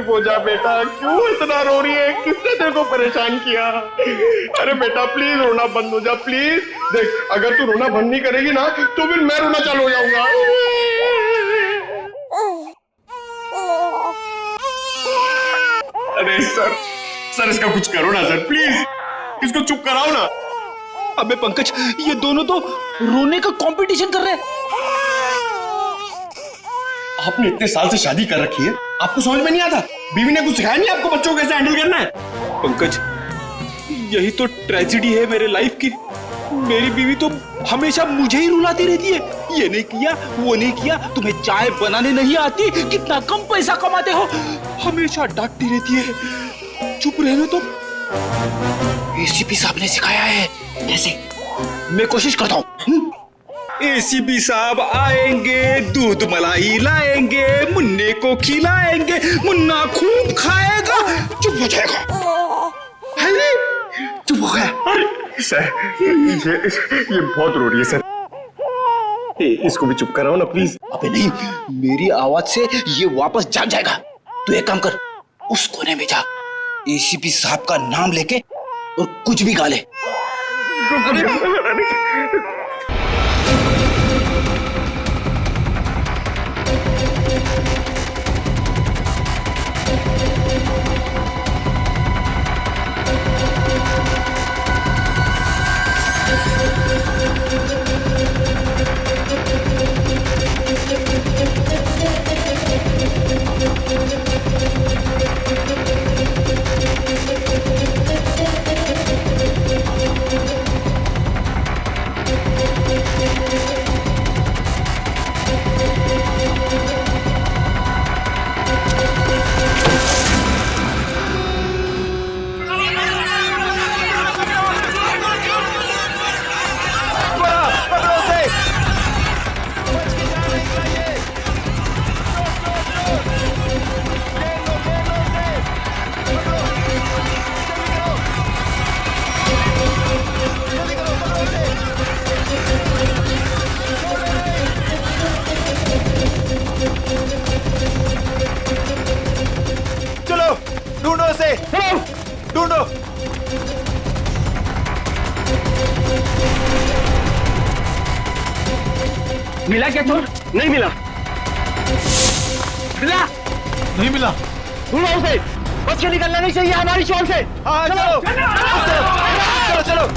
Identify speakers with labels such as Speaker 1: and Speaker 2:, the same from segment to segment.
Speaker 1: हो जा बेटा, क्यों इतना रो रही है? किसने तेरे को परेशान किया? अरे बेटा प्लीज रोना बंद हो जा प्लीज। देख अगर तू रोना बंद नहीं करेगी ना तो फिर मैं रोना चालू हो जाऊंगा। अरे सर इसका कुछ करो ना सर, प्लीज इसको चुप कराओ ना।
Speaker 2: अबे पंकज, ये दोनों तो रोने का कंपटीशन कर रहे हैं।
Speaker 1: आपने इतने साल से शादी कर रखी है, आपको समझ में नहीं आता? बीवी ने कुछ सिखाया नहीं आपको बच्चों को कैसे हैंडल करना है?
Speaker 2: पंकज, यही तो ट्रेजेडी है मेरे लाइफ की। मेरी बीवी तो हमेशा मुझे ही रुलाती रहती है, ये नहीं किया वो नहीं किया, तुम्हें चाय बनाने नहीं आती, कितना कम पैसा कमाते हो, हमेशा डांटती रहती है। चुप रहने तो। एसीपी साहब ने सिखाया है ऐसे। मैं कोशिश करता हूँ। एसीपी साहब आएंगे, दूध मलाई लाएंगे, मुन्ने को खिलाएंगे, मुन्ना खूब खाएगा, चुप हो जाएगा। चुप हो गया।
Speaker 1: सर ये बहुत रो रही है सर, इसको भी चुप कराओ ना प्लीज।
Speaker 2: अबे नहीं, मेरी आवाज से ये वापस जाग जाएगा। तू एक काम कर, उस कोने में जा, एसीपी साहब का नाम लेके और कुछ भी गा ले।
Speaker 1: ढूंढो।
Speaker 3: मिला क्या चोर? नहीं मिला। मिला?
Speaker 4: नहीं मिला।
Speaker 3: ढूंढो उसे, बच के निकलना नहीं चाहिए हमारी शोर से।
Speaker 4: हाँ चलो चलो चलो।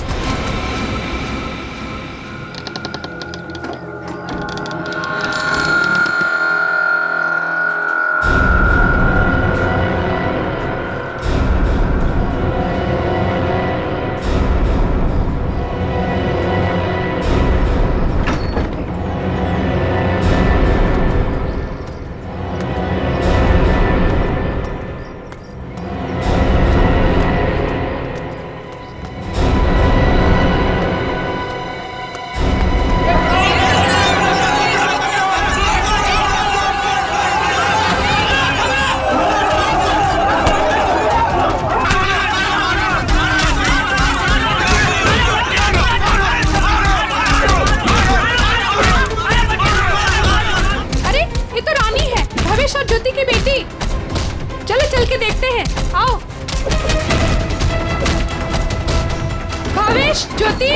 Speaker 5: ज्योति की बेटी, चलो चल के देखते हैं, आओ। भावेश, ज्योति,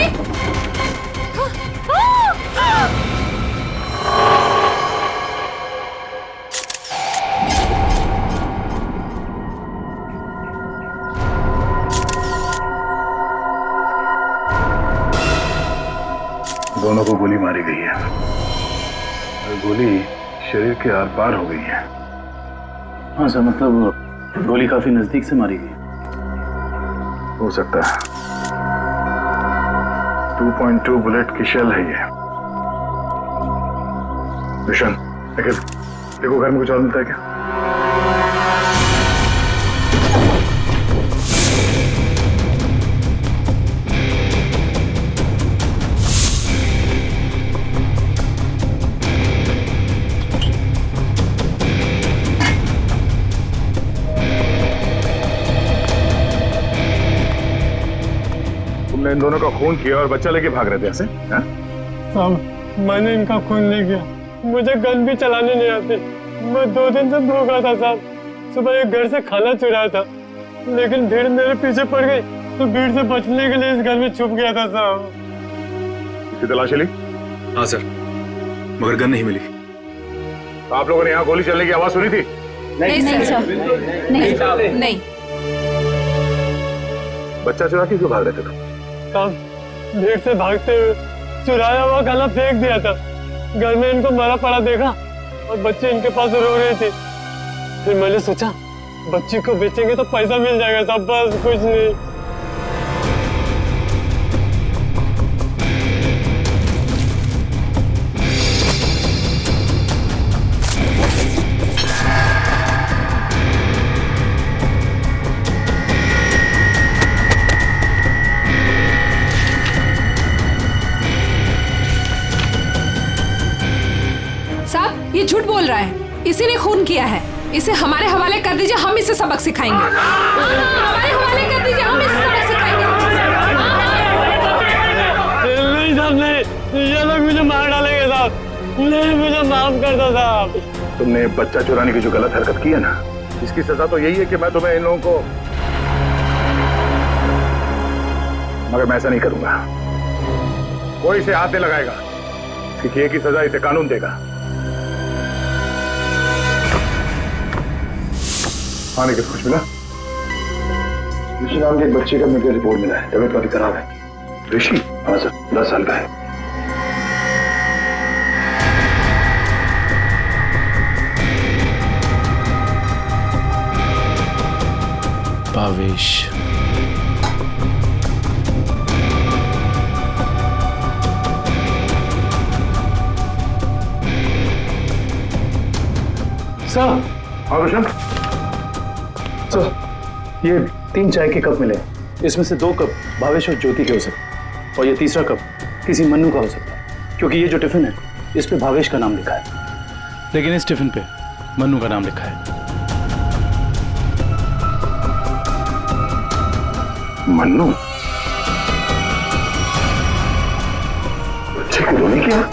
Speaker 6: दोनों को गोली मारी गई है। गोली शरीर के आर पार हो गई है।
Speaker 7: हाँ सर, मतलब गोली काफी नजदीक से मारी गई।
Speaker 6: हो सकता है 2.2 बुलेट की शेल है ये। विशन, देखो घर में कुछ और मिलता है क्या? इन दोनों का खून किया और बच्चा लेके भाग रहे थे ऐसे?
Speaker 8: साहब, मैंने इनका खून नहीं किया, मुझे गन भी चलाने नहीं आती। मैं 2 दिन से भूखा था साहब, सुबह एक घर से खाना चुराया था, लेकिन भीड़ मेरे पीछे पड़ गई तो भीड़ से बचने के लिए इस घर में छुप गया था साहब।
Speaker 6: इसकी तलाशी ली?
Speaker 7: हाँ सर, मगर गन नहीं मिली।
Speaker 6: तो आप लोगों ने यहाँ गोली चलने की आवाज सुनी थी?
Speaker 5: नहीं सर, नहीं।
Speaker 6: बच्चा चुरा के क्यों भाग रहे थे तुम?
Speaker 8: साहब भीड़ से भागते हुए चुराया हुआ खाना फेंक दिया था। घर में इनको मरा पड़ा देखा और बच्चे इनके पास रो रहे थे। फिर मैंने सोचा बच्ची को बेचेंगे तो पैसा मिल जाएगा साहब, बस कुछ नहीं।
Speaker 5: साहब ये झूठ बोल रहा है, इसी ने खून किया है। इसे हमारे हवाले कर दीजिए, हम इसे सबक सिखाएंगे। हमारे हवाले कर दीजिए, हम इसे सबक सिखाएंगे।
Speaker 8: नहीं साहब नहीं, ये लोग मुझे मार डालेंगे साहब। नहीं, मुझे माफ कर दो साहब।
Speaker 6: तुमने बच्चा चुराने की जो गलत हरकत की है ना, इसकी सजा तो यही है कि मैं तुम्हें इन लोगों को, मगर मैं ऐसा नहीं करूंगा। कोई इसे हाथ नहीं लगाएगा। इसकी किए की सजा इसे कानून देगा। आने के कुछ मिला? ऋषि नाम के एक बच्चे का मेडिकल रिपोर्ट मिला है, तबीयत काफी खराब है। ऋषि? हाँ सर, 10 साल का है।
Speaker 7: भावेश,
Speaker 8: सर।
Speaker 6: हाँ रोशन?
Speaker 7: सर ये 3 चाय के कप मिले, इसमें से 2 कप भावेश और ज्योति के हो सकते, और ये तीसरा कप किसी मन्नू का हो सकता है, क्योंकि ये जो टिफिन है इस पे भावेश का नाम लिखा है, लेकिन इस टिफिन पे मन्नू का नाम लिखा है।
Speaker 6: मन्नू? बच्चे को रोने किया?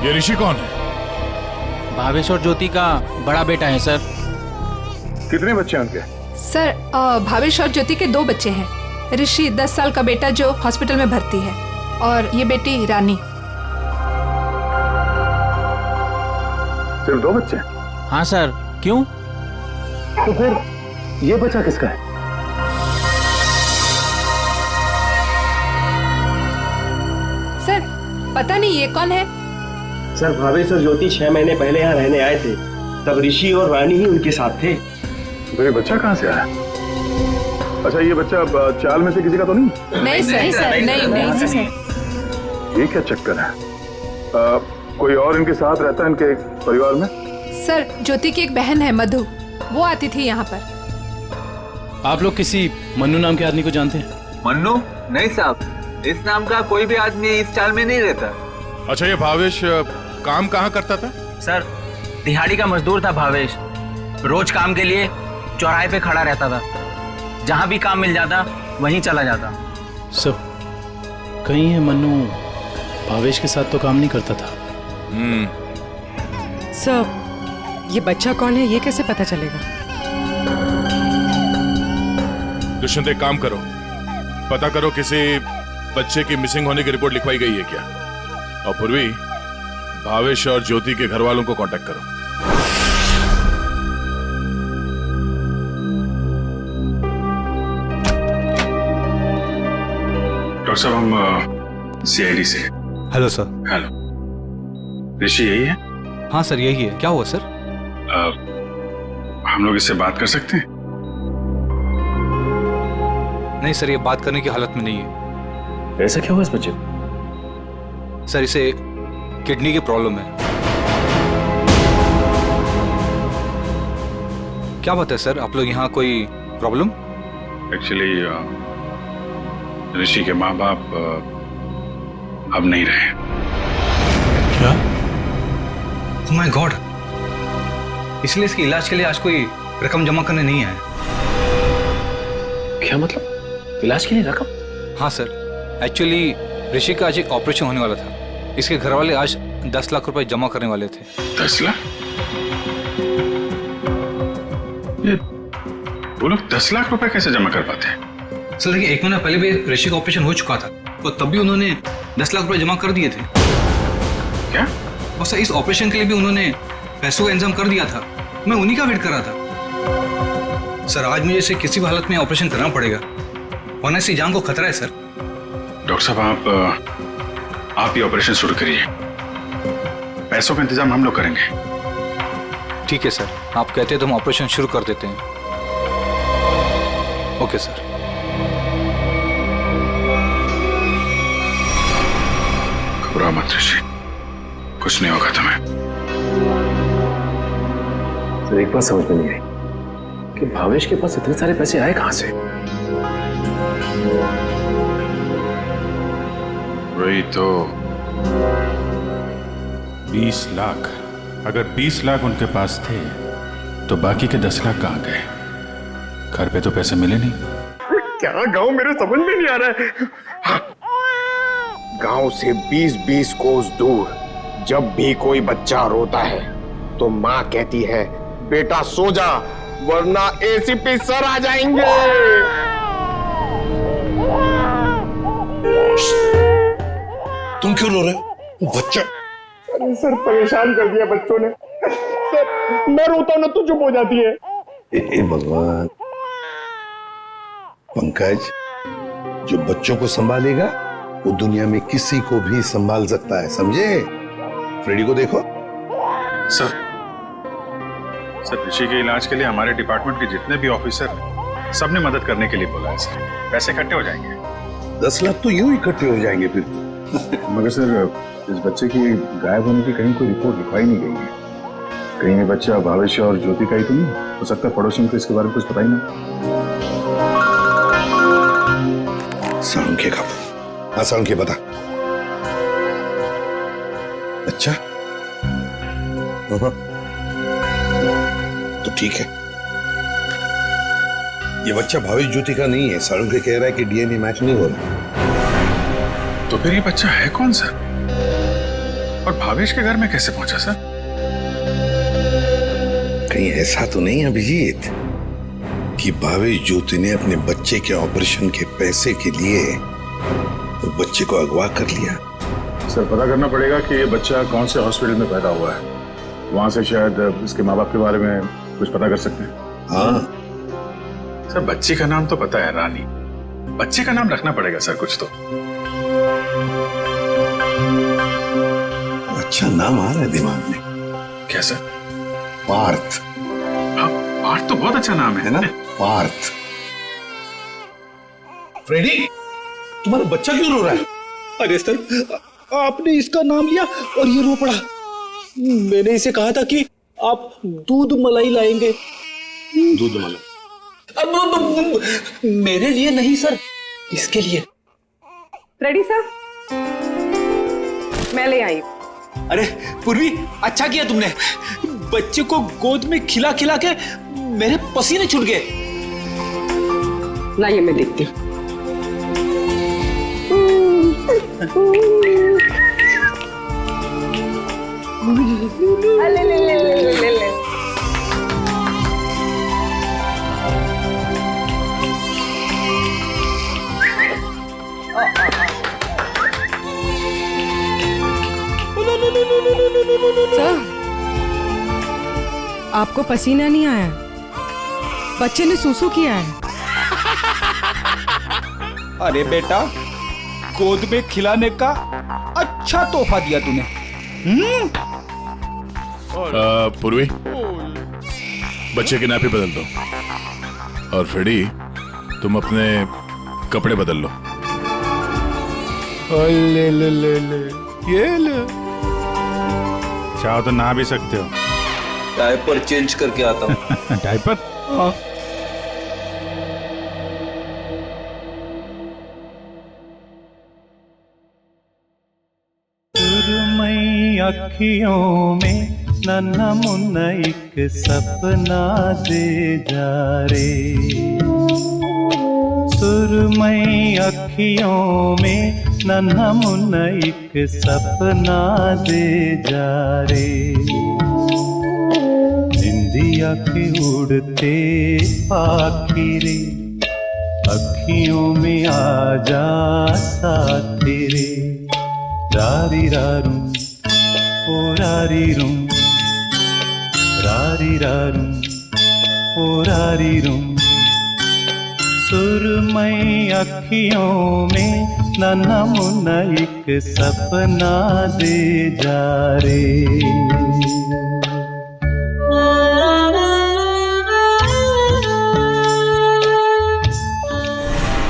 Speaker 4: ये ऋषि कौन है?
Speaker 9: भावेश और ज्योति का बड़ा बेटा है सर।
Speaker 6: कितने बच्चे हैं उनके?
Speaker 5: सर भावेश और ज्योति के 2 बच्चे हैं। ऋषि 10 साल का बेटा जो हॉस्पिटल में भर्ती है, और ये बेटी रानी।
Speaker 6: सिर्फ 2 बच्चे?
Speaker 9: हाँ सर, क्यों?
Speaker 7: तो फिर ये बच्चा किसका है?
Speaker 5: सर पता नहीं ये कौन है।
Speaker 3: सर भावेश और ज्योति 6 महीने पहले यहाँ रहने आए थे, तब ऋषि और रानी ही उनके साथ थे।
Speaker 6: तो ये बच्चा कहाँ से आया? अच्छा ये बच्चा चाल में से किसी का तो नहीं?
Speaker 5: नहीं सर, नहीं सर।
Speaker 6: ये क्या चक्कर है? कोई और इनके साथ रहता है इनके परिवार में?
Speaker 5: सर ज्योति की एक बहन है मधु, वो आती थी यहाँ पर।
Speaker 7: आप लोग किसी मन्नू नाम के आदमी को जानते हैं?
Speaker 10: मन्नू? नहीं साहब, इस नाम का कोई भी आदमी इस चाल में नहीं रहता।
Speaker 4: अच्छा ये भावेश काम कहाँ करता था?
Speaker 9: सर दिहाड़ी का मजदूर था भावेश। रोज काम के लिए चौराहे पे खड़ा रहता था, जहाँ भी काम मिल जाता वहीं चला जाता।
Speaker 7: सर कहीं है मन्नू भावेश के साथ तो काम नहीं करता था?
Speaker 11: सर ये बच्चा कौन है ये कैसे पता चलेगा?
Speaker 4: दुष्यंत एक काम करो, पता करो किसी बच्चे की मिसिंग होने की रिपोर्ट लिखवाई गई है क्या, और पूर्वी भावेश और ज्योति के घर वालों को कांटेक्ट करो।
Speaker 6: डॉक्टर साहब हम सीआईडी से।
Speaker 12: Hello sir.
Speaker 6: हेलो, ऋषि यही है?
Speaker 12: हाँ सर यही है। क्या हुआ सर?
Speaker 6: हम लोग इससे बात कर सकते हैं?
Speaker 12: नहीं सर, ये बात करने की हालत में नहीं है।
Speaker 7: ऐसा क्या हुआ इस बच्चे को?
Speaker 12: सर इसे किडनी की प्रॉब्लम है। क्या बात है सर, आप लोग यहाँ कोई प्रॉब्लम?
Speaker 6: एक्चुअली
Speaker 13: ऋषि के माँ बाप अब नहीं रहे।
Speaker 12: क्या? ओह माय गॉड, इसलिए इसके इलाज के लिए आज कोई रकम जमा करने नहीं आया।
Speaker 3: क्या मतलब? इलाज के लिए रकम?
Speaker 12: हाँ सर, एक्चुअली ऋषि का आज एक ऑपरेशन होने वाला था। इसके घर वाले आज 10 लाख रुपए जमा करने वाले थे।
Speaker 13: 10 लाख? ये वो लोग 10 लाख रुपए कैसे जमा कर पाते हैं?
Speaker 12: सर देखिए, 1 महीना पहले भी ऋषि का ऑपरेशन हो चुका था, तो तब भी उन्होंने 10 लाख रुपए जमा कर दिए थे।
Speaker 13: क्या?
Speaker 12: और सर इस ऑपरेशन के लिए भी उन्होंने पैसों का इंतजाम कर दिया था। मैं उन्हीं का वेट कर रहा था। सर आज मुझे इसे किसी भी हालत में ऑपरेशन करना पड़ेगा, वरना इसकी जान को खतरा है सर।
Speaker 13: डॉक्टर साहब, आप ही ऑपरेशन शुरू करिए, पैसों का इंतजाम हम लोग करेंगे।
Speaker 12: ठीक है सर, आप कहते हैं तो हम ऑपरेशन शुरू कर देते हैं। Okay sir.
Speaker 13: घबराओ मत ऋषि, कुछ नहीं होगा तुम्हें।
Speaker 3: सर एक बात समझ में नहीं आई कि भावेश के पास इतने सारे पैसे आए कहां से?
Speaker 13: वही तो।
Speaker 14: 20 लाख। अगर 20 लाख उनके पास थे तो बाकी के 10 लाख कहां गए? घर पे तो पैसे मिले नहीं।
Speaker 1: क्या गांव मेरे समझ में नहीं आ रहा है। गांव से 20-20 कोस दूर जब भी कोई बच्चा रोता है तो माँ कहती है बेटा सो जा वरना एसीपी सर आ जाएंगे।
Speaker 6: तुम क्यों रो रहे हो? बच्चा।
Speaker 1: अरे सर परेशान कर दिया बच्चों ने। सर मैं रोता हूं ना तो चुप हो जाती है।
Speaker 6: हे भगवान। पंकज, जो बच्चों को संभालेगा वो दुनिया में किसी को भी संभाल सकता है, समझे? फ्रेडी को देखो।
Speaker 13: सर ऋषि के इलाज के लिए हमारे डिपार्टमेंट के जितने भी ऑफिसर सबने मदद करने के लिए बोला है सर। पैसे इकट्ठे हो जाएंगे।
Speaker 6: 10 लाख तो यूं इकट्ठे हो जाएंगे फिर।
Speaker 7: मगर सर इस बच्चे की गायब होने की कहीं कोई रिपोर्ट लिखवाई नहीं गई है। कहीं ये बच्चा भावेश और ज्योति का ही तो नहीं हो सकता? पड़ोसियों को इसके बारे में कुछ पता ही नहीं।
Speaker 6: सालुंखे का। हाँ सालुंखे बता। अच्छा तो ठीक है, ये बच्चा भावेश ज्योति का नहीं है। सालुंखे कह रहा है कि डीएनए मैच नहीं हो रहा।
Speaker 13: तो फिर ये बच्चा है कौन सर? और भावेश के घर में कैसे पहुंचा सर?
Speaker 6: कहीं ऐसा तो नहीं अभिजीत कि भावेश ज्योति ने अपने बच्चे के ऑपरेशन के पैसे के लिए वो बच्चे को अगवा कर लिया?
Speaker 7: सर पता करना पड़ेगा कि ये बच्चा कौन से हॉस्पिटल में पैदा हुआ है, वहां से शायद इसके माँ बाप के बारे में कुछ पता कर सकते हैं।
Speaker 6: हाँ
Speaker 13: सर बच्ची का नाम तो पता है रानी, बच्चे का नाम रखना पड़ेगा सर कुछ तो।
Speaker 6: अच्छा नाम आ रहा है दिमाग में।
Speaker 13: क्या सर?
Speaker 6: पार्थ।
Speaker 13: हाँ पार्थ तो बहुत अच्छा नाम है
Speaker 6: ना? पार्थ। फ्रेडी, तुम्हारा बच्चा क्यों रो रहा है?
Speaker 2: अरे सर आपने इसका नाम लिया और ये रो पड़ा। मैंने इसे कहा था कि आप दूध मलाई लाएंगे।
Speaker 6: दूध मलाई?
Speaker 2: अब मेरे लिए नहीं सर, इसके लिए।
Speaker 11: रेडी सर, मैं ले आई।
Speaker 2: अरे पूर्वी, अच्छा किया तुमने। बच्चे को गोद में खिला खिला के मेरे पसीने छूट गए।
Speaker 11: लाइए मैं देखती हूँ। ले ले ले ले ले ले। सर, आपको पसीना नहीं आया, बच्चे ने सूसू किया है।
Speaker 2: अरे बेटा, गोद में खिलाने का अच्छा तोहफा दिया तूने।
Speaker 4: पूर्वी, बच्चे की नापी बदल दो और फ्रेडी तुम अपने कपड़े बदल लो।
Speaker 14: ले ले ले ले, ये ले। चाहो तो नहा भी सकते हो।
Speaker 9: डायपर चेंज करके आता हूँ।
Speaker 14: डायपर?
Speaker 15: अखियों में नन्हा मुन्ना एक सपना दे जा रे, सुरमई अखियों में नन्हा मुन्ना एक सपना दे जा रे, निंदिया के उड़ते पाखी रे, अखियों में आ जा साथी रे, रारी रारूं ओ रारी रूं, रारी रारूं ओ रारी रूं, सुरमई अखियों में नन्हा मुन्ना एक सपना दे जा रे।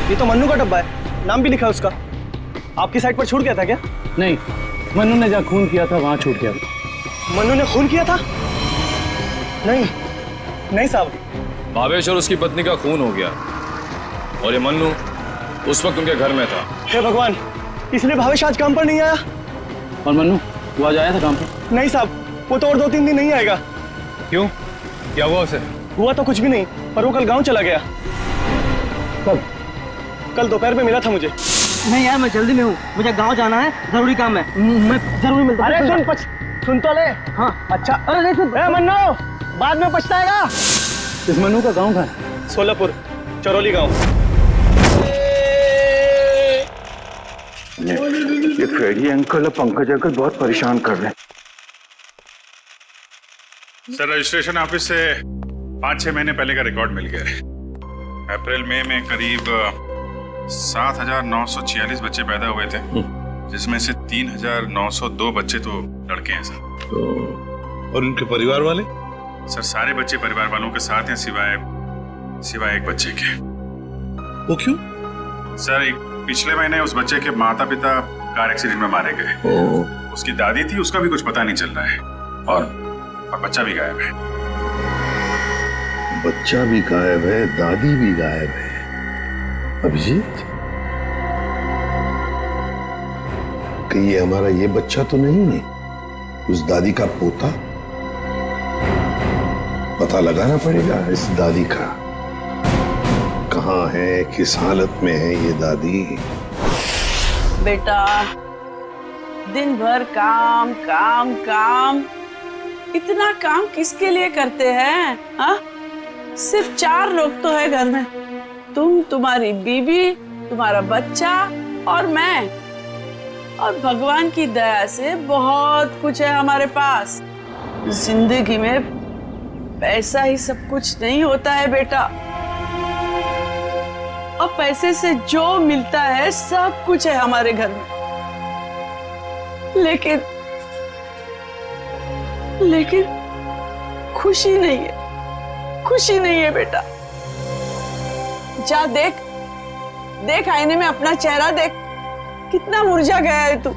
Speaker 16: ये तो मन्नू का डब्बा है, नाम भी लिखा है उसका। आपकी साइड पर छूट गया था क्या?
Speaker 7: नहीं, मन्नू ने जहाँ खून किया था वहां छूट गया था।
Speaker 16: मन्नू ने खून किया था? नहीं नहीं साहब।
Speaker 17: भावेश और उसकी पत्नी का खून हो गया और ये मन्नू उस वक्त उनके घर में था।
Speaker 16: हे भगवान, इसलिए भावेश आज काम पर नहीं आया।
Speaker 7: और मन्नू वो आज आया था काम पर?
Speaker 16: नहीं साहब, वो तो और 2-3 दिन नहीं आएगा।
Speaker 17: क्यों, क्या हुआ उसे?
Speaker 16: हुआ तो कुछ भी नहीं, पर वो कल गांव चला गया।
Speaker 7: कब?
Speaker 16: कल दोपहर में मिला था मुझे।
Speaker 18: नहीं यार, मैं जल्दी में हूँ, मुझे गांव जाना है, जरूरी काम है, मैं जरूर मिलता हूँ।
Speaker 16: अरे सुन तो ले। हाँ अच्छा। अरे नहीं सुन। मन्नू बाद में पछताएगा।
Speaker 7: इस मन्नू का गांव कहाँ है?
Speaker 16: सोलापुर, चरौली गांव।
Speaker 7: ये फ्रेडी अंकल और पंकज अंकल बहुत परेशान कर रहे हैं।
Speaker 13: सर, रजिस्ट्रेशन ऑफिस से 5-6 महीने पहले का रिकॉर्ड मिल गया है। अप्रैल मई में करीब 7,946 बच्चे पैदा हुए थे, जिसमें से 3,902 बच्चे तो लड़के हैं सर।
Speaker 6: और उनके परिवार वाले?
Speaker 13: सर, सारे बच्चे परिवार वालों के साथ हैं सिवाय एक बच्चे के।
Speaker 6: वो क्यों?
Speaker 13: सर, पिछले महीने उस बच्चे के माता पिता कार एक्सीडेंट में मारे गए। उसकी दादी थी, उसका भी कुछ पता नहीं चल रहा है, और बच्चा भी गायब है।
Speaker 6: बच्चा भी गायब है, दादी भी गायब है। अभिजीत, कहीं ये हमारा ये बच्चा तो नहीं है? उस दादी का पोता? पता लगाना पड़ेगा इस दादी का, कहाँ है, किस हालत में है ये दादी।
Speaker 19: बेटा, दिन भर काम काम काम, इतना काम किसके लिए करते हैं? हाँ, सिर्फ 4 लोग तो है घर में, तुम, तुम्हारी बीवी, तुम्हारा बच्चा और मैं। और भगवान की दया से बहुत कुछ है हमारे पास। जिंदगी में पैसा ही सब कुछ नहीं होता है बेटा, और पैसे से जो मिलता है सब कुछ है हमारे घर में। लेकिन खुशी नहीं है, खुशी नहीं है बेटा। जा देख आईने में अपना चेहरा देख, कितना मुरझा गया है तू।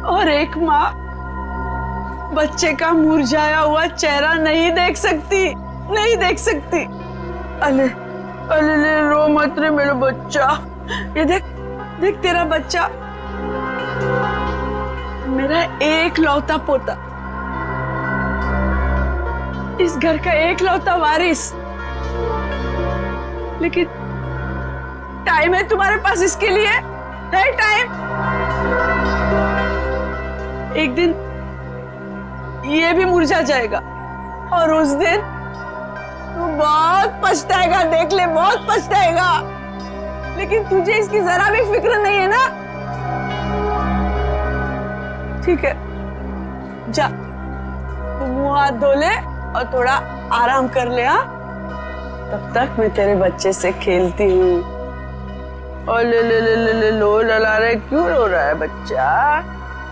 Speaker 19: और एक माँ बच्चे का मुरझाया हुआ चेहरा नहीं देख सकती। अले रो मत रे मेरा बच्चा। ये देख तेरा बच्चा, मेरा एक लौता पोता, इस घर का एक लौता वारिस। लेकिन टाइम है तुम्हारे पास इसके लिए? है टाइम? एक दिन ये भी मुरझा जाएगा, और उस दिन तू बहुत पछताएगा, देख ले, बहुत पछताएगा। लेकिन तुझे इसकी जरा भी फिक्र नहीं है ना? ठीक है, जा तू मुंह हाथ धो ले और थोड़ा आराम कर ले। हाँ, तब तक मैं तेरे बच्चे से खेलती हूँ। और ले लो लला रहे, क्यों रो रहा है बच्चा?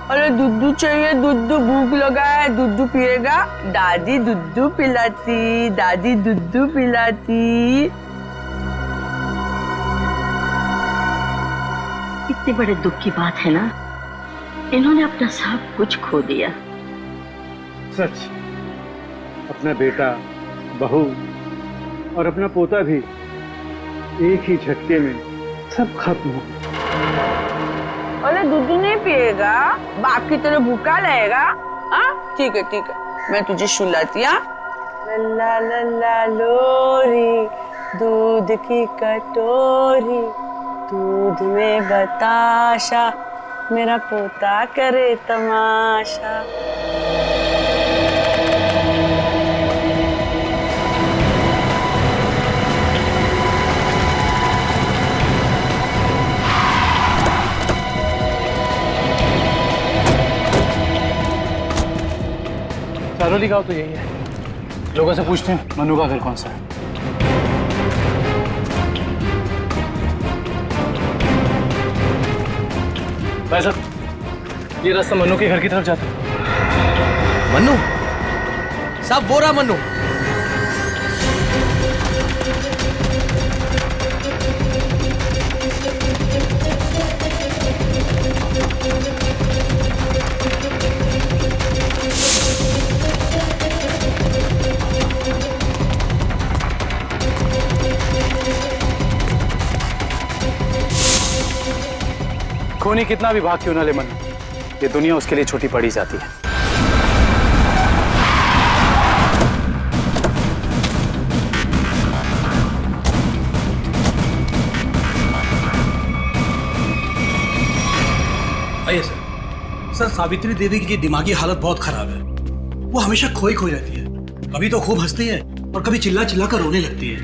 Speaker 19: अरे दूध चाहिए, दूध, भूख लगा है, दूध पिएगा? दादी दूध पिलाती, दादी दूध पिलाती।
Speaker 20: इतने बड़े दुख की बात है ना, इन्होंने अपना सब कुछ खो दिया।
Speaker 7: सच, अपना बेटा, बहू और अपना पोता भी एक ही झटके में सब खत्म हो।
Speaker 19: अरे दूध नहीं पिएगा, बाप की तरह भूखा रहेगा। हाँ ठीक है मैं तुझे सुलाती। लल्ला लल्ला लोरी दूध की कटोरी, दूध में बताशा मेरा पोता करे तमाशा।
Speaker 7: चारोली गाँव तो यही है। लोगों से पूछते हैं मनु का घर कौन सा है। भाई साहब, ये रास्ता मनु के घर की तरफ जाता है।
Speaker 16: मन्नू साहब, वो रहा मन्नू।
Speaker 7: खूनी कितना भी भाग क्यों ना ले मन्नू, ये दुनिया उसके लिए छोटी पड़ी जाती है।
Speaker 12: आइए सर, सावित्री देवी की दिमागी हालत बहुत खराब है। वो हमेशा खोई रहती है। कभी तो खूब हंसती है और कभी चिल्ला चिल्ला कर रोने लगती है।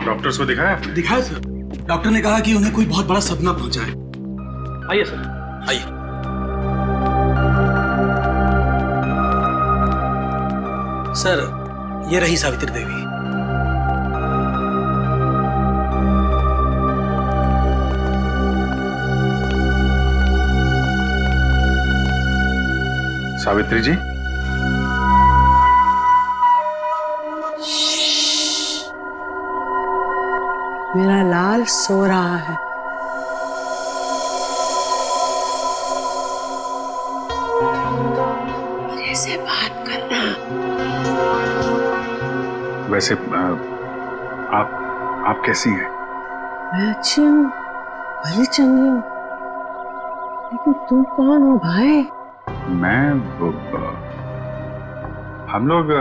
Speaker 13: डॉक्टर्स को दिखाया?
Speaker 12: दिखाया सर। डॉक्टर ने कहा कि उन्हें कोई बहुत बड़ा सदमा पहुंचा है। आइए सर, आइए। सर, ये रही सावित्री देवी।
Speaker 13: सावित्री जी,
Speaker 19: मेरा लाल सो रहा है। से बात करना।
Speaker 13: वैसे आप कैसी हैं?
Speaker 19: मैं अच्छी हूँ, भली चंगी हूँ, लेकिन तुम कौन हो भाई?
Speaker 13: मैं हम लोग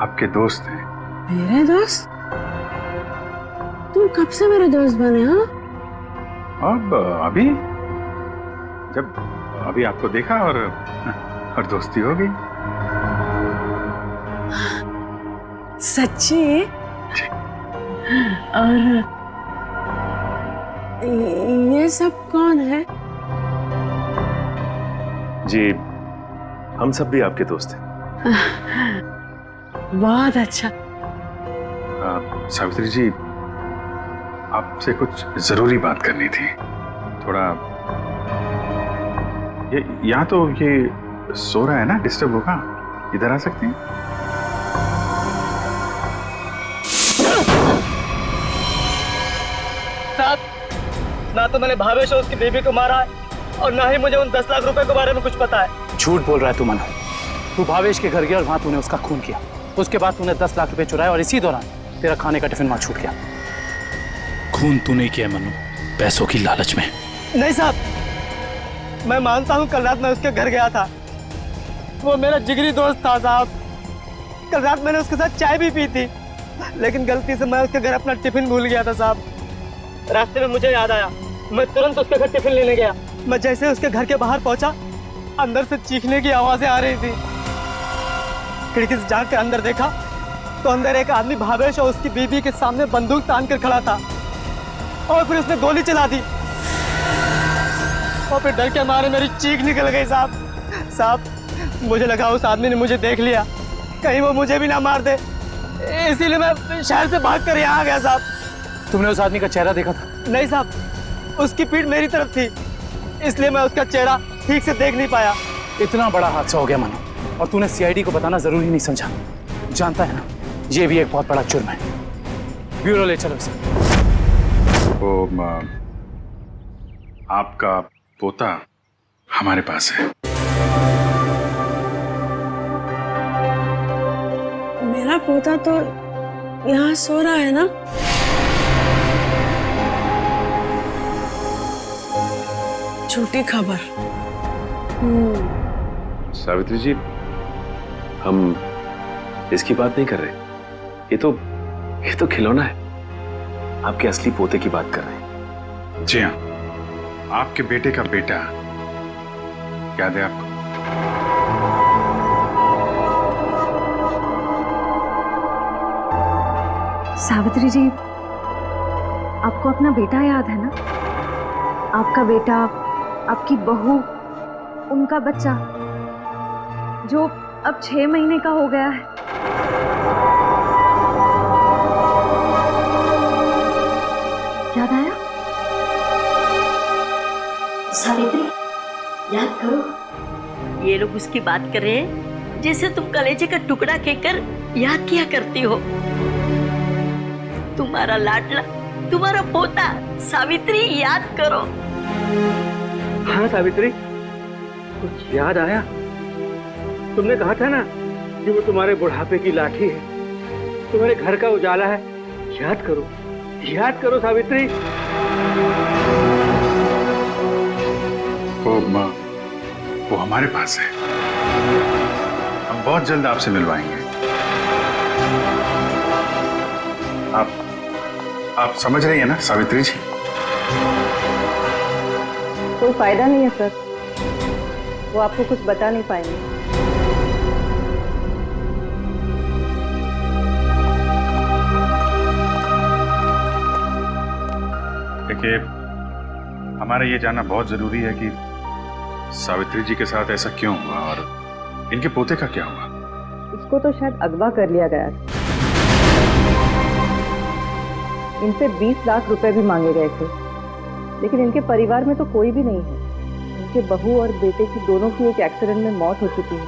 Speaker 13: आपके दोस्त हैं।
Speaker 19: मेरे दोस्त? तुम कब से मेरे दोस्त बने?
Speaker 13: अब अभी आपको देखा और दोस्ती हो गई।
Speaker 19: सच्ची? और ये सब कौन है?
Speaker 3: जी, हम सब भी आपके दोस्त हैं।
Speaker 19: बहुत अच्छा।
Speaker 13: सावित्री जी, आपसे कुछ जरूरी बात करनी थी। थोड़ा यहाँ तो ये सो रहा है ना, डिस्टर्ब होगा। इधर आ सकते हैं?
Speaker 16: साहब, ना तो मैंने भावेश और उसकी बेबी को मारा है और ना ही मुझे उन 10 लाख रुपए के बारे में कुछ पता है।
Speaker 7: झूठ बोल रहा है तू मनु। तू भावेश के घर गया और वहां तूने उसका खून किया। उसके बाद तूने 10 लाख रुपए चुराए और इसी दौरान तेरा खाने का टिफिन वहां छूट गया।
Speaker 12: खून तू नहीं किया मनु, पैसों की लालच में।
Speaker 16: नहीं साहब, मैं मानता हूँ कल रात मैं उसके घर गया था। वो मेरा जिगरी दोस्त था साहब। कल रात मैंने उसके साथ चाय भी पी थी, लेकिन गलती से मैं उसके घर अपना टिफिन भूल गया था साहब। रास्ते में मुझे याद आया, मैं तुरंत उसके घर टिफिन लेने गया। मैं जैसे उसके घर के बाहर पहुंचा, अंदर से चीखने की आवाजें आ रही थी। खिड़की से झांक के अंदर देखा तो अंदर एक आदमी भावेश और उसकी बीवी के सामने बंदूक तान कर खड़ा था और फिर उसने गोली चला दी और फिर डर के मारे मेरी चीख निकल गई साहब। मुझे लगा उस आदमी ने मुझे देख लिया, कहीं वो मुझे भी ना मार दे, इसीलिए मैं शहर से भाग कर यहाँ आ गया साहब।
Speaker 7: तुमने उस आदमी का चेहरा देखा था?
Speaker 16: नहीं साहब, उसकी पीठ मेरी तरफ थी, इसलिए मैं उसका चेहरा ठीक से देख नहीं पाया।
Speaker 7: इतना बड़ा हादसा हो गया मनु, और तूने सीआईडी को बताना जरूरी नहीं समझा। जानता है ना, ये भी एक बहुत बड़ा जुर्म है। ब्यूरो ले चलो इसे।
Speaker 13: आपका पोता हमारे पास है।
Speaker 19: मेरा पोता तो यहाँ सो रहा है ना? झूठी खबर।
Speaker 7: सावित्री जी, हम इसकी बात नहीं कर रहे। ये तो खिलौना है। आपके असली पोते की बात कर रहे हैं।
Speaker 13: जी हाँ, आपके बेटे का बेटा याद है आपको?
Speaker 21: सावित्री जी, आपको अपना बेटा याद है ना? आपका बेटा, आपकी बहू, उनका बच्चा जो अब 6 महीने का हो गया है। याद आया?
Speaker 20: सावित्री, याद करो। ये लोग उसकी बात कर रहे हैं जैसे तुम कलेजे का टुकड़ा कहकर याद किया करती हो। तुम्हारा लाडला, तुम्हारा पोता सावित्री, याद करो।
Speaker 18: हाँ सावित्री, कुछ याद आया? तुमने कहा था ना कि वो तुम्हारे बुढ़ापे की लाठी है, तुम्हारे घर का उजाला है। याद करो सावित्री।
Speaker 13: वो हमारे पास है। हम बहुत जल्द आपसे मिलवाएंगे। आप समझ रही है ना सावित्री जी?
Speaker 21: कोई फायदा नहीं है सर, वो आपको कुछ बता नहीं पाएंगे।
Speaker 13: देखिए, हमारा ये जानना बहुत जरूरी है कि सावित्री जी के साथ ऐसा क्यों हुआ और इनके पोते का क्या हुआ।
Speaker 21: इसको तो शायद अगवा कर लिया गया था। इनसे 20 लाख रुपए भी मांगे गए थे, लेकिन इनके परिवार में तो कोई भी नहीं है। इनके बहू और बेटे की दोनों की एक एक्सीडेंट में मौत हो चुकी है।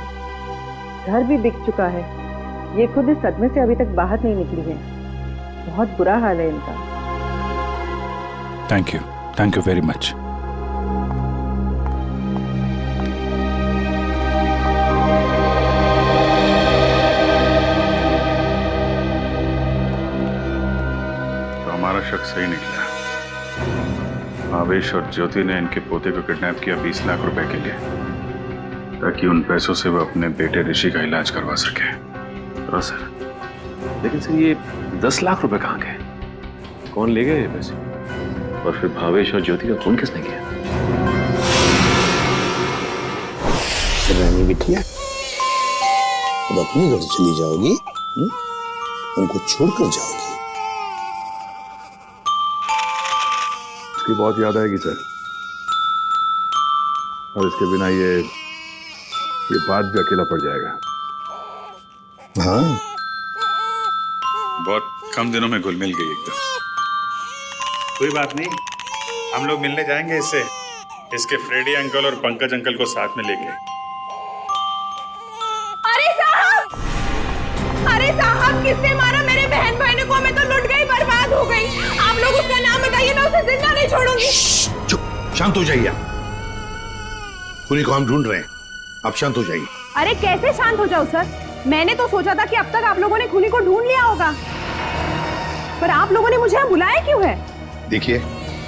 Speaker 21: घर भी बिक चुका है। ये खुद इस सदमे से अभी तक बाहर नहीं निकली है। बहुत बुरा हाल है इनका।
Speaker 14: Thank you very much.
Speaker 13: हमारा शक सही निकला। भावेश और ज्योति ने इनके पोते को किडनैप किया 20 लाख रुपए के लिए, ताकि उन पैसों से वो अपने बेटे ऋषि का इलाज करवा सके।
Speaker 7: हाँ सर, लेकिन सर ये 10 लाख रुपए कहाँ गए? कौन ले गए ये पैसे? और फिर भावेश और ज्योति का खून किसने किया?
Speaker 6: रानी बिटिया, अब अपने घर चली जाओगी? उनको छोड़कर जाओगी?
Speaker 13: इसकी बहुत याद आएगी सर, और इसके बिना ये बात भी अकेला पड़ जाएगा।
Speaker 6: हाँ,
Speaker 13: बहुत कम दिनों में घुल मिल गई एकदम। कोई बात नहीं, हम लोग मिलने जाएंगे इससे, इसके फ्रेडी अंकल और पंकज अंकल को साथ में लेके।
Speaker 5: अरे साहब, किसने मारा मेरे बहन भाई को? मैं तो लुट गई, बर्बाद हो गई। आप लोग उसका नाम बताइए, मैं उसे जिंदा नहीं छोड़ूंगी।
Speaker 6: चुप, शांत हो जाइए। खूनी को हम ढूंढ रहे हैं, आप शांत हो जाइए।
Speaker 5: अरे कैसे शांत हो जाओ सर? मैंने तो सोचा था कि अब तक आप लोगों ने खूनी को ढूंढ लिया होगा, पर आप लोगों ने मुझे यहाँ बुलाया क्यों है?
Speaker 6: देखिए,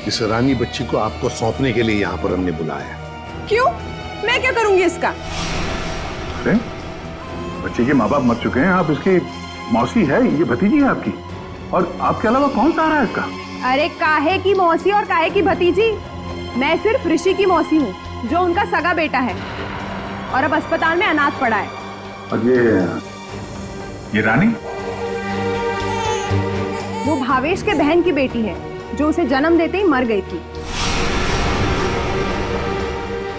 Speaker 6: इस रानी बच्ची को आपको सौंपने के लिए यहाँ पर हमने बुलाया।
Speaker 5: क्यों? मैं क्या करूंगी इसका?
Speaker 13: अरे बच्चे के माँ बाप मर चुके हैं, आप इसकी मौसी है, ये भतीजी है आपकी, और आपके अलावा कौन सा आ रहा है इसका?
Speaker 5: अरे काहे की मौसी और काहे की भतीजी? मैं सिर्फ ऋषि की मौसी हूँ, जो उनका सगा बेटा है और अब अस्पताल में अनाथ पड़ा है।
Speaker 13: और ये रानी?
Speaker 5: वो भावेश के बहन की बेटी है, जो उसे जन्म देते ही मर गई थी।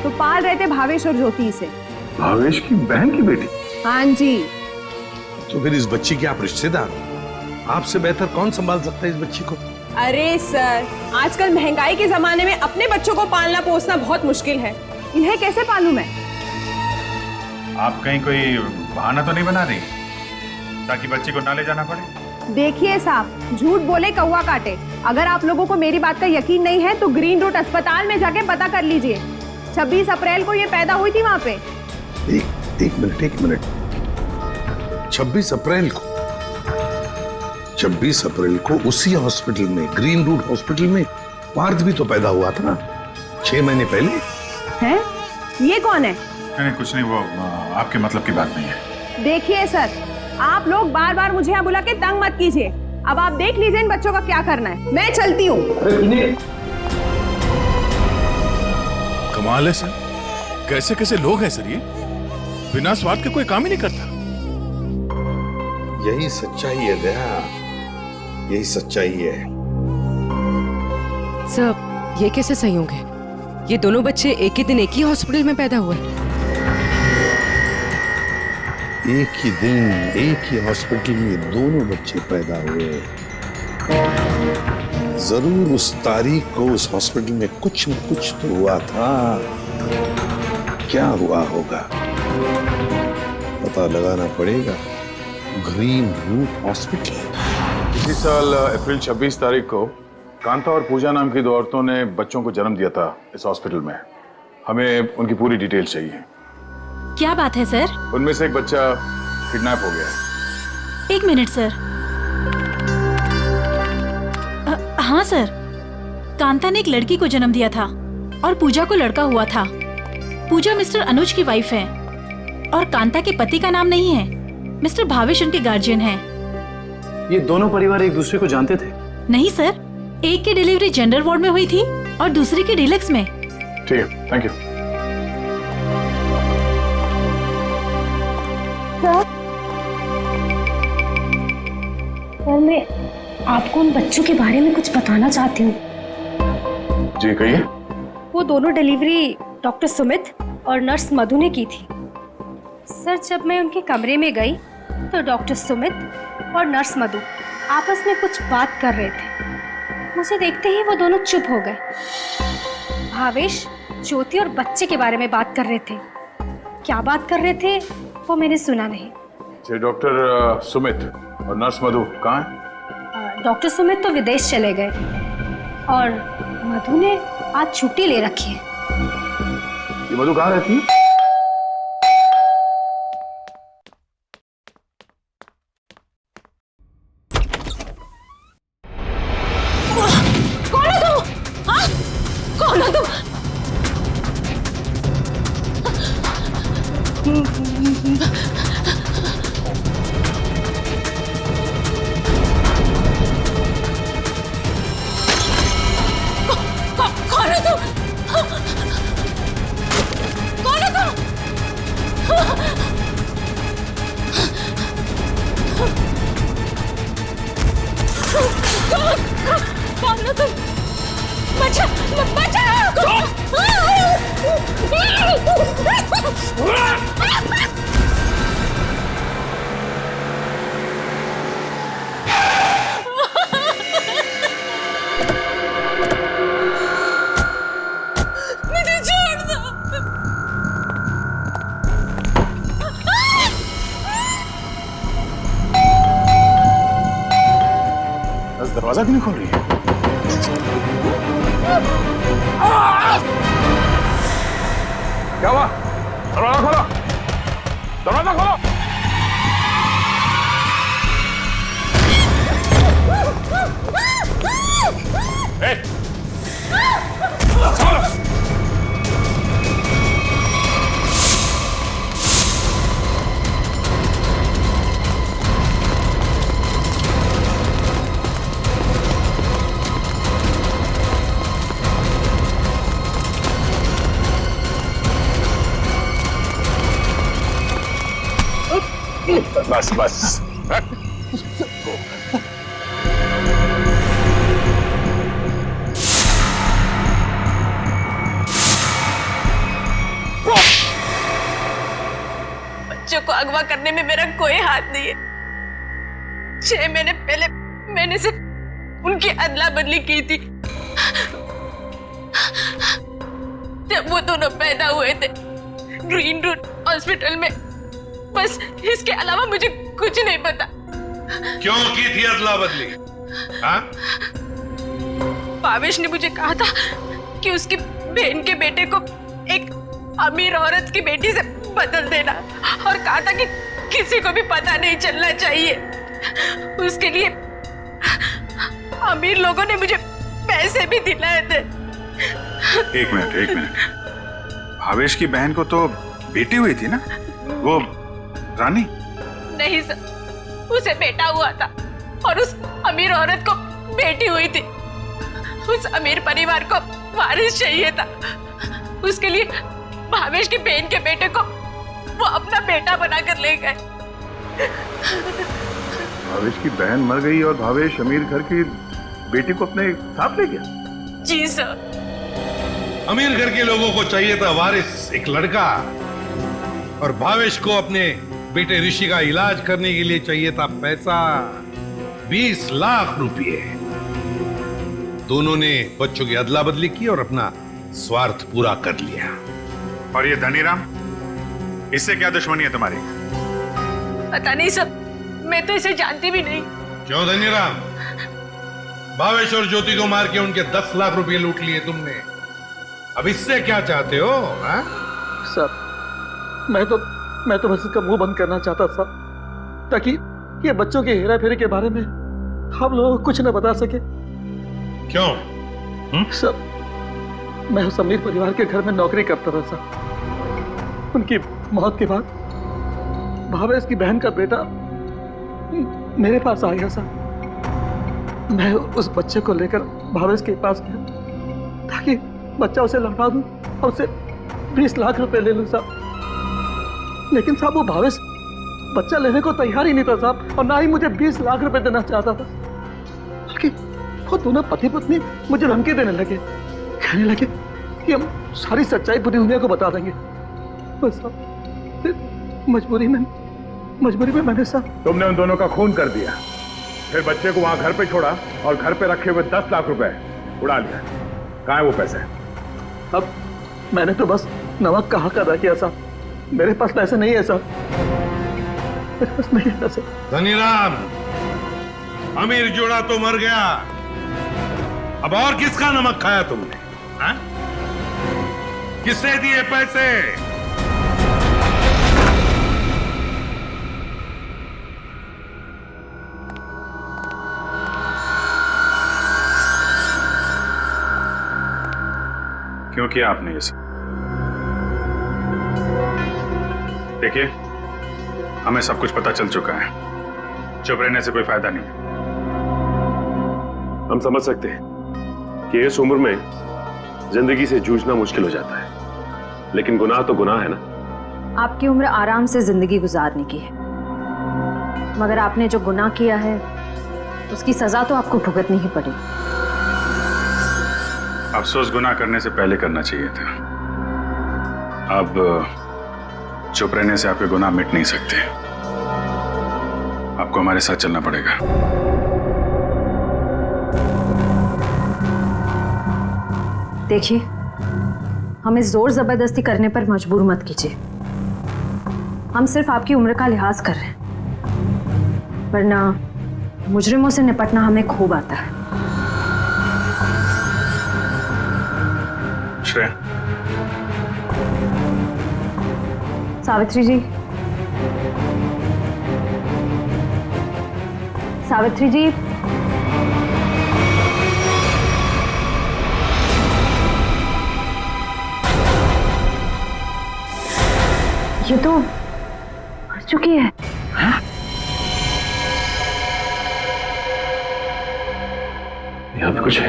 Speaker 5: तो पाल रहे थे भावेश और ज्योति से।
Speaker 13: भावेश की बहन की बेटी?
Speaker 5: हाँ जी।
Speaker 6: तो फिर इस बच्ची के आप रिश्तेदार, आपसे बेहतर कौन संभाल सकता है इस बच्ची को?
Speaker 5: अरे सर, आजकल महंगाई के जमाने में अपने बच्चों को पालना पोसना बहुत मुश्किल है। इन्हें कैसे पालूं मैं?
Speaker 13: आप कहीं कोई बहाना तो नहीं बना रही ताकि बच्ची को ना ले जाना पड़े?
Speaker 5: देखिए साहब, झूठ बोले कौवा काटे। अगर आप लोगों को मेरी बात का यकीन नहीं है तो ग्रीन रूट अस्पताल में जाके पता कर लीजिए। 26 अप्रैल को ये पैदा हुई थी वहाँ पे।
Speaker 6: एक मिनट। 26 अप्रैल को उसी हॉस्पिटल में, ग्रीन रूट हॉस्पिटल में पार्थ भी तो पैदा हुआ था ना। 6 महीने पहले।
Speaker 5: हैं? ये कौन है?
Speaker 13: नहीं कुछ नहीं, वो आपके मतलब की बात नहीं है।
Speaker 5: देखिए सर, आप लोग बार बार मुझे यहाँ बुला के तंग मत कीजिए। अब आप देख लीजिए इन बच्चों का क्या करना है। मैं चलती हूँ।
Speaker 4: कमाल है सर, कैसे कैसे लोग हैं सर ये, बिना स्वार्थ के कोई काम ही नहीं करता।
Speaker 6: यही सच्चाई है दया, यही सच्चाई है।
Speaker 11: सर, ये कैसे संयोग है? ये दोनों बच्चे एक ही दिन एक ही हॉस्पिटल में पैदा हुए।
Speaker 6: एक ही दिन एक ही हॉस्पिटल में दोनों बच्चे पैदा हुए। जरूर उस तारीख को उस हॉस्पिटल में कुछ न कुछ तो हुआ था। क्या हुआ होगा पता लगाना पड़ेगा। Green root hospital.
Speaker 13: इसी साल अप्रैल 26 तारीख को कांता और पूजा नाम की 2 औरतों ने बच्चों को जन्म दिया था इस हॉस्पिटल में। हमें उनकी पूरी डिटेल चाहिए।
Speaker 8: क्या बात है सर?
Speaker 13: उनमें से एक बच्चा किडनैप हो गया है।
Speaker 8: 1 मिनट सर। हाँ सर, कांता ने एक लड़की को जन्म दिया था और पूजा को लड़का हुआ था। पूजा मिस्टर अनुज की वाइफ है और कांता के पति का नाम नहीं है। मिस्टर भावेश उनके गार्जियन हैं।
Speaker 7: ये दोनों परिवार एक दूसरे को जानते थे?
Speaker 8: नहीं सर, एक की डिलीवरी जेंडर वार्ड में हुई थी और दूसरी की डिलक्स में।
Speaker 13: ठीक है, थैंक यू।
Speaker 22: सर, मैं आपको उन बच्चों के बारे में कुछ बताना चाहती हूँ।
Speaker 13: जी कहिए।
Speaker 22: वो दोनों डिलीवरी डॉक्टर सुमित और नर्स मधु ने की थी। सर, जब मैं उनके कमरे में गई तो डॉक्टर सुमित और नर्स मधु आपस में कुछ बात कर रहे थे। मुझे देखते ही वो दोनों चुप हो गए। भावेश, ज्योति और बच्चे के बारे में बात कर रहे थे। क्या बात कर रहे थे वो मैंने सुना नहीं।
Speaker 13: जी, डॉक्टर सुमित और नर्स मधु कहाँ हैं?
Speaker 22: डॉक्टर सुमित तो विदेश चले गए और मधु ने आज छुट्टी ले रखी है।
Speaker 13: ये मधु कहाँ रहती है?
Speaker 22: कौन है तुम? हाँ? कौन है तुम? कौन है तुम? कौन है तुम? कौन है तुम? बचा, बचा! मुझे छोड़ दो।
Speaker 13: दरवाजा क्यों नहीं खोल रही है? क्या हुआ? दरवाजा खोलो, दरवाजा खोलो। बस बस।
Speaker 19: बच्चों को अगवा करने में मेरा कोई हाथ नहीं है। 6 महीने पहले मैंने सिर्फ उनकी अदला बदली की थी जब वो दोनों पैदा हुए थे ग्रीन रूट हॉस्पिटल में। बस इसके अलावा मुझे कुछ नहीं पता।
Speaker 6: क्यों की थी अदला बदली? हाँ?
Speaker 19: भावेश ने मुझे कहा था कि उसकी बहन के बेटे को एक अमीर औरत की बेटी से बदल देना और कहा था कि किसी को भी पता नहीं चलना चाहिए। उसके लिए अमीर लोगों ने मुझे पैसे भी दिलाए थे।
Speaker 13: एक मिनट। भावेश की बहन को तो बेटी हुई थी ना, वो रानी?
Speaker 1: नहीं सर, उसे बेटा हुआ था और उस अमीर औरत को बेटी हुई थी। उस अमीर परिवार को वारिस चाहिए था, उसके लिए भावेश की बहन के बेटे को वो अपना बेटा बनाकर ले गए।
Speaker 10: भावेश की बहन मर गई और भावेश अमीर घर की बेटी को अपने साथ ले गया?
Speaker 1: जी सर।
Speaker 23: अमीर घर के लोगों को चाहिए था वारिस, एक लड़का, और भावेश को अपने बेटे ऋषि का इलाज करने के लिए चाहिए था पैसा, 20 लाख रुपए। दोनों ने बच्चों की अदला बदली की और अपना स्वार्थ पूरा कर लिया।
Speaker 13: और ये धनीराम, इससे क्या दुश्मनी है तुम्हारी?
Speaker 1: पता नहीं सर, मैं तो इसे जानती भी नहीं।
Speaker 23: क्यों धनीराम? भावेश और ज्योति को मार के उनके 10 लाख रुपए लूट लिए तुमने। अब इससे क्या चाहते हो?
Speaker 18: सर, मैं तो बस इसका मुंह बंद करना चाहता था, ताकि ये बच्चों के हेरा फेरी के बारे में हम लोग कुछ न बता सके।
Speaker 23: क्यों?
Speaker 18: सर, मैं उस अमीर परिवार के घर में नौकरी करता था सर। उनकी मौत के बाद भावेश की बहन का बेटा मेरे पास आ गया सर। मैं उस बच्चे को लेकर भावेश के पास गया ताकि बच्चा उसे लौटा दूं और उसे 20 लाख रुपए ले लूं साहब। लेकिन साहब, वो भावेश बच्चा लेने को तैयार ही नहीं था साहब, और ना ही मुझे 20 लाख रुपए देना चाहता था। बल्कि वो दोनों पति पत्नी मुझे धमकी देने लगे, कहने लगे कि हम सारी सच्चाई पूरी दुनिया को बता देंगे। बस साहब, फिर मजबूरी में मैंने साहब।
Speaker 10: तुमने उन दोनों का खून कर दिया, फिर बच्चे को वहां घर पे छोड़ा और घर पे रखे हुए 10 लाख रुपए उड़ा लिया। कहाँ है वो पैसे?
Speaker 18: अब मैंने तो बस नमक का हक अदा किया साहब, मेरे पास पैसे नहीं है साहब, मेरे पास नहीं है साहब।
Speaker 23: धनीराम, अमीर जोड़ा तो मर गया, अब और किसका नमक खाया तुमने? हाँ? किससे दिए पैसे?
Speaker 13: क्यों किया आपने ये सब? देखिए, हमें सब कुछ पता चल चुका है, चुप रहने से कोई फायदा नहीं।
Speaker 3: हम समझ सकते हैं कि इस उम्र में जिंदगी से जूझना मुश्किल हो जाता है, लेकिन गुनाह तो गुनाह है ना।
Speaker 21: आपकी उम्र आराम से जिंदगी गुजारने की है, मगर आपने जो गुनाह किया है उसकी सजा तो आपको भुगतनी ही पड़ेगी।
Speaker 13: अफसोस गुनाह करने से पहले करना चाहिए था। अब चुप रहने से आपके गुनाह मिट नहीं सकते, आपको हमारे साथ चलना पड़ेगा।
Speaker 21: देखिए, हमें जोर जबरदस्ती करने पर मजबूर मत कीजिए। हम सिर्फ आपकी उम्र का लिहाज कर रहे हैं, वरना मुजरिमों से निपटना हमें खूब आता है।
Speaker 13: श्रेया,
Speaker 21: सावित्री जी, सावित्री जी, ये तो मर चुकी है। हाँ?
Speaker 3: यहाँ पे कुछ है।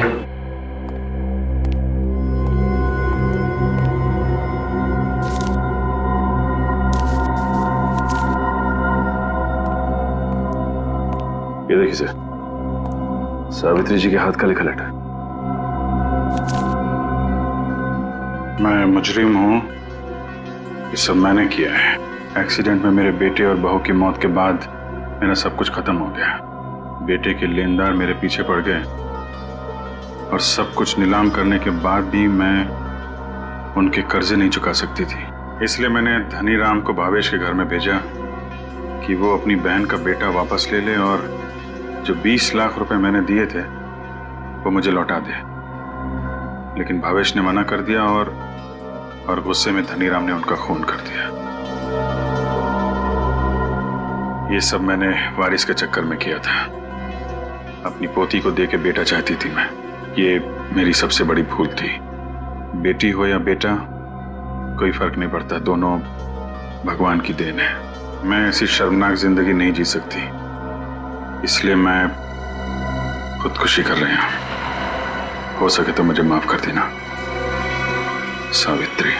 Speaker 3: ये देखिए सर, सावित्री जी के हाथ का लिखा लेटर।
Speaker 13: मैं मुजरिम हूं, ये सब मैंने किया है। एक्सीडेंट में मेरे बेटे और बहू की मौत के बाद मेरा सब कुछ खत्म हो गया। बेटे के लेनदार मेरे पीछे पड़ गए और सब कुछ नीलाम करने के बाद भी मैं उनके कर्जे नहीं चुका सकती थी। इसलिए मैंने धनीराम को भावेश के घर में भेजा कि वो अपनी बहन का बेटा वापस ले ले और जो 20 लाख रुपए मैंने दिए थे वो मुझे लौटा दे। लेकिन भावेश ने मना कर दिया और गुस्से में धनीराम ने उनका खून कर दिया। ये सब मैंने वारिस के चक्कर में किया था। अपनी पोती को दे के बेटा चाहती थी मैं। ये मेरी सबसे बड़ी भूल थी। बेटी हो या बेटा कोई फर्क नहीं पड़ता, दोनों भगवान की देन है। मैं ऐसी शर्मनाक जिंदगी नहीं जी सकती, इसलिए मैं खुदकुशी कर रही हूं। हो सके तो मुझे माफ कर देना सावित्री।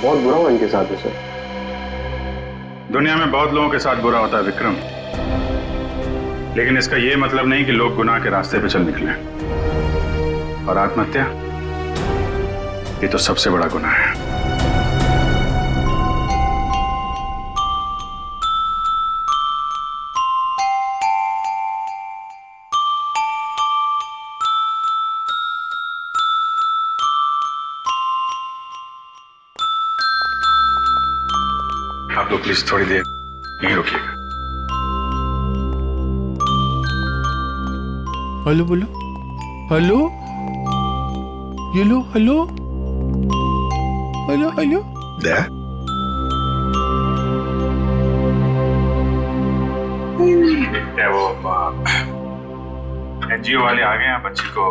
Speaker 7: बहुत बुरा हुआ इनके साथ है सर।
Speaker 13: दुनिया में बहुत लोगों के साथ बुरा होता है विक्रम, लेकिन इसका यह मतलब नहीं कि लोग गुनाह के रास्ते पे चल निकले। और आत्महत्या, ये तो सबसे बड़ा गुनाह है। आप लोग प्लीज थोड़ी देर यहीं रुकिएगा।
Speaker 14: हेलो बोलो, हेलो, ये लो, हेलो, हेलो, हेलो।
Speaker 13: क्या वो एनजीओ वाले आ गए हैं बच्ची को?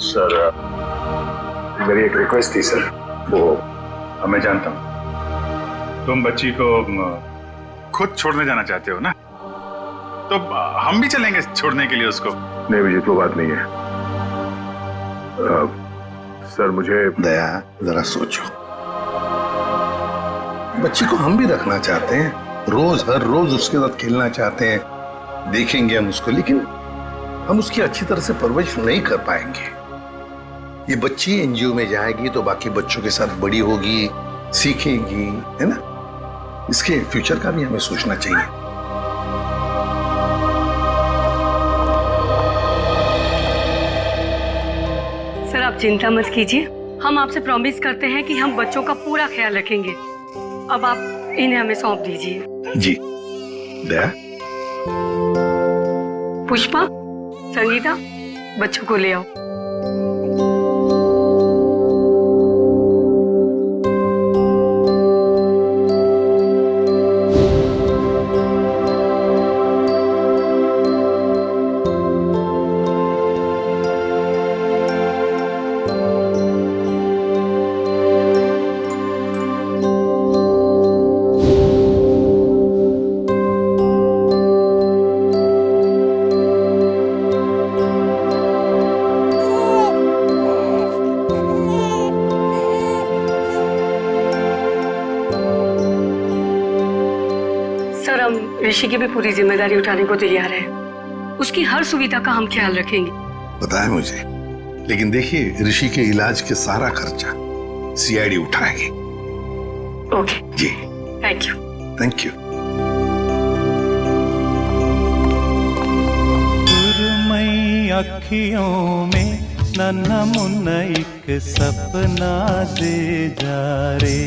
Speaker 3: सर मेरी एक रिक्वेस्ट थी सर। वो
Speaker 13: मैं जानता हूँ तुम बच्ची को खुद छोड़ने जाना चाहते हो ना, तो हम भी चलेंगे छोड़ने के लिए उसको।
Speaker 3: नहीं विजित, वो बात नहीं है सर। मुझे
Speaker 6: दया, जरा सोचो, बच्ची को हम भी रखना चाहते हैं, रोज हर रोज उसके साथ खेलना चाहते हैं, देखेंगे हम उसको, लेकिन हम उसकी अच्छी तरह से परवरिश नहीं कर पाएंगे। ये बच्ची एनजीओ में जाएगी तो बाकी बच्चों के साथ बड़ी होगी, सीखेगी, है ना? इसके फ्यूचर का भी हमें सोचना चाहिए।
Speaker 22: सर आप चिंता मत कीजिए, हम आपसे प्रॉमिस करते हैं कि हम बच्चों का पूरा ख्याल रखेंगे। अब आप इन्हें हमें सौंप दीजिए।
Speaker 6: जी दया।
Speaker 22: पुष्पा, संगीता, बच्चों को ले आओ। ऋषि की भी पूरी जिम्मेदारी उठाने को तैयार है। उसकी हर सुविधा का हम ख्याल रखेंगे।
Speaker 6: पता है मुझे, लेकिन देखिए ऋषि के इलाज के सारा खर्चा सीआईडी उठाएगी।
Speaker 22: Okay
Speaker 6: ji,
Speaker 22: thank you.
Speaker 6: Thank you.
Speaker 2: अखियों में नन्हा मुन्ना एक सपना दे जा रे,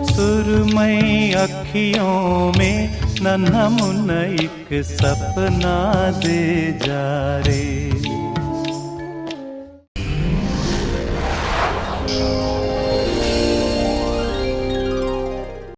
Speaker 2: सुरमई अखियों में नन्हा मुन्ना एक सपना दे जा रे।